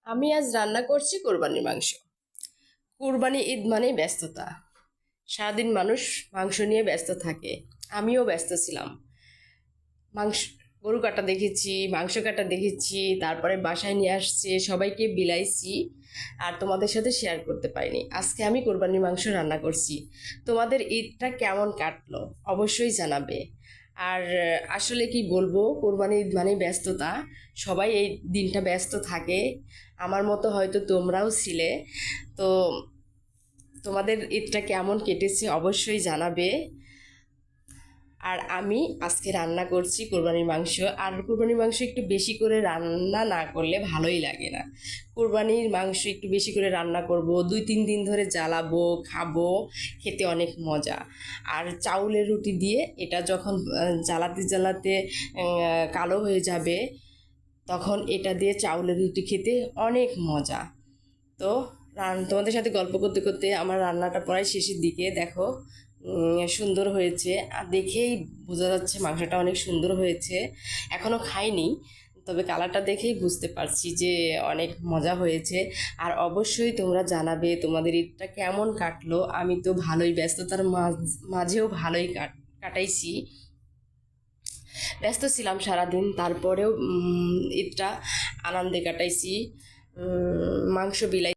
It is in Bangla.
আমি আজ রান্না করছি কোরবানির মাংস। কোরবানি ঈদ মানেই ব্যস্ততা। সারাদিন মানুষ মাংস নিয়ে ব্যস্ত থাকে। আমিও ব্যস্ত ছিলাম। মাংস, গরু কাটা দেখেছি, মাংস কাটা দেখেছি, তারপরে বাসায় নিয়ে আসছে, সবাইকে বিলাইছি। আর তোমাদের সাথে শেয়ার করতে পারিনি। আজকে আমি কোরবানির মাংস রান্না করছি। তোমাদের ঈদটা কেমন কাটলো অবশ্যই জানাবে। আর আসলে কি বলবো, কোরবানি ঈদ মানে ব্যস্ততা। সবাই এই দিনটা ব্যস্ত থাকে। আমার মতো হয়তো তোমরাও ছিলে। তো তোমাদের ঈদটা কেমন কেটেছে অবশ্যই জানাবে। আর আমি আজকে রান্না করছি কোরবানির মাংস। আর কোরবানির মাংস একটু বেশি করে রান্না না করলে ভালোই লাগে না। কোরবানির মাংস একটু বেশি করে রান্না করব, 2-3 দিন ধরে জ্বালাবো, খাবো, খেতে অনেক মজা। আর চাউলের রুটি দিয়ে এটা যখন জ্বালাতে জ্বালাতে কালো হয়ে যাবে, তখন এটা দিয়ে চাউলের রুটি খেতে অনেক মজা। তো তোমাদের সাথে গল্প করতে করতে আমার রান্নাটা প্রায় শেষের দিকে। দেখো সুন্দর হয়েছে, আর দেখেই বোঝা যাচ্ছে মাংসটা অনেক সুন্দর হয়েছে। এখনও খাইনি, তবে কালারটা দেখেই বুঝতে পারছি যে অনেক মজা হয়েছে। আর অবশ্যই তোমরা জানাবে তোমাদের ঈদটা কেমন কাটলো। আমি তো ভালোই, ব্যস্ততার মাঝেও ভালোই কাটাইছি। ব্যস্ত ছিলাম সারাদিন, তারপরেও ঈদটা আনন্দে কাটাইছি। মাংস বিলাই